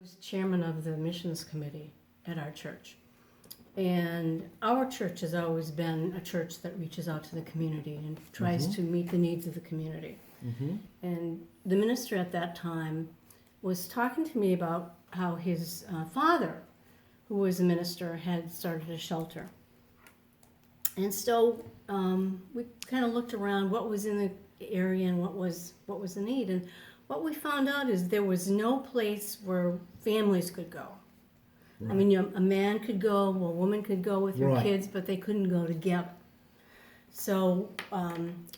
was chairman of the missions committee at our church. And our church has always been a church that reaches out to the community and tries to meet the needs of the community. And the minister at that time was talking to me about how his father, who was a minister, had started a shelter. And so we kind of looked around what was in the area and what was the need. And what we found out is there was no place where families could go. Right. I mean, a man could go, a woman could go with her kids, but they couldn't go together. So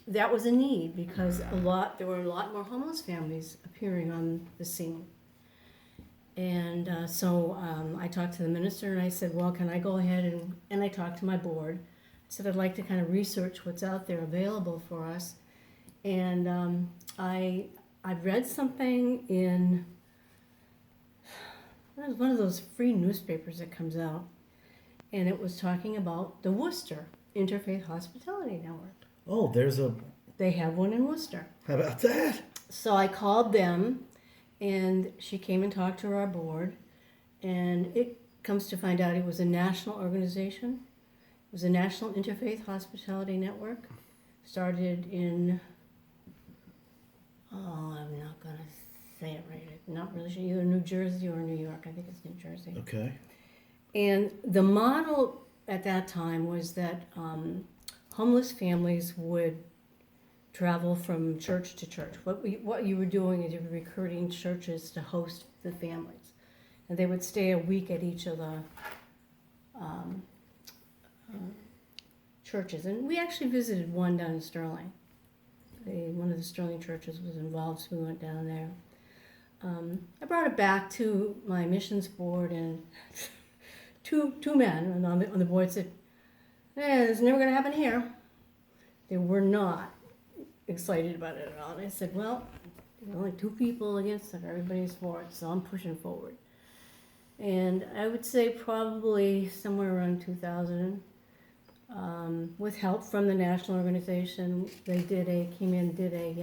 that was a need because there were a lot more homeless families appearing on the scene. And so I talked to the minister and I said, well, can I go ahead and I talked to my board. I said, I'd like to kind of research what's out there available for us. And I read something in one of those free newspapers that comes out, and it was talking about the Worcester Interfaith Hospitality Network. Oh, They have one in Worcester. How about that? So I called them, and she came and talked to our board, and it comes to find out it was a national organization. It was a National Interfaith Hospitality Network, started in, I'm not going to say it right. I'm not really sure, either New Jersey or New York. I think it's New Jersey. Okay. And the model at that time was that homeless families would travel from church to church. What you were doing is you were recruiting churches to host the families. And they would stay a week at each of the churches. And we actually visited one down in Sterling. One of the Sterling churches was involved, so we went down there. I brought it back to my missions board, and two men on the board said, it's never going to happen here. They were not excited about it at all. And I said, well, there were only two people against it. Everybody's for it, so I'm pushing forward. And I would say probably somewhere around 2000, with help from the national organization, they came in and did a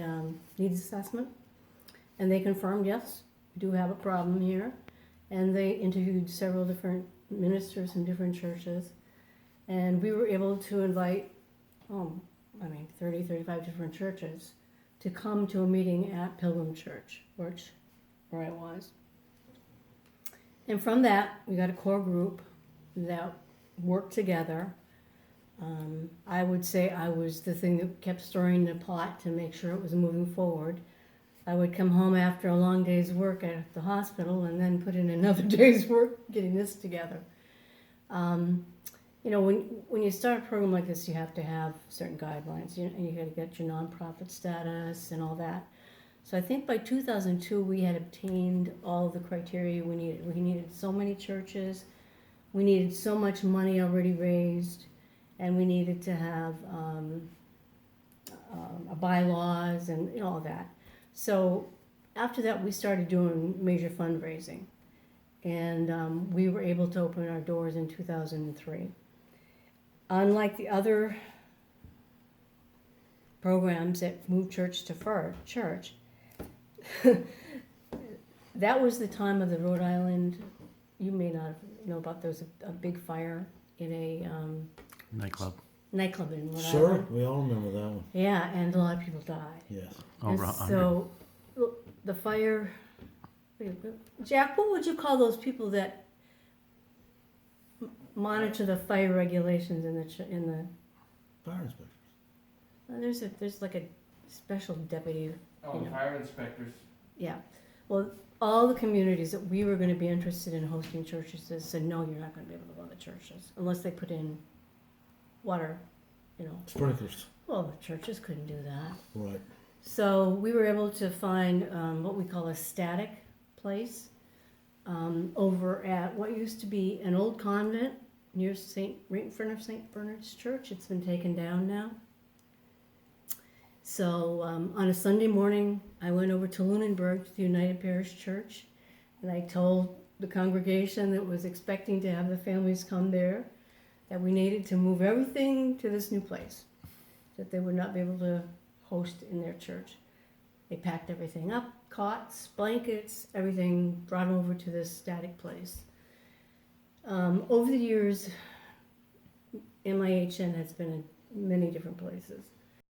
needs assessment. And they confirmed, yes, we do have a problem here. And they interviewed several different ministers from different churches. And we were able to invite, 30, 35 different churches to come to a meeting at Pilgrim Church, where I was. And from that, we got a core group that worked together. I would say I was the thing that kept stirring the pot to make sure it was moving forward. I would come home after a long day's work at the hospital and then put in another day's work getting this together. When you start a program like this, you have to have certain guidelines. You got to get your nonprofit status and all that. So I think by 2002, we had obtained all the criteria we needed. We needed so many churches, we needed so much money already raised, and we needed to have bylaws and all that. So after that, we started doing major fundraising, and we were able to open our doors in 2003. Unlike the other programs that moved church to church, that was the time of the Rhode Island, you may not know about, there was a big fire in a nightclub in Rhode Island. Sure, we all remember that one. Yeah, and a lot of people died. Yes. And so the fire, Jack, what would you call those people that monitor the fire regulations in the Fire inspectors. There's like a special deputy. Fire inspectors. Yeah. Well, all the communities that we were going to be interested in hosting churches said, no, you're not going to be able to run the churches unless they put in water, Sprinklers. Well, the churches couldn't do that. Right. So we were able to find what we call a static place over at what used to be an old convent right in front of St. Bernard's Church. It's been taken down now. So on a Sunday morning, I went over to Lunenburg to the United Parish Church, and I told the congregation that was expecting to have the families come there that we needed to move everything to this new place, that they would not be able to host in their church. They packed everything up, cots, blankets, everything, brought over to this static place. Over the years, MIHN has been in many different places.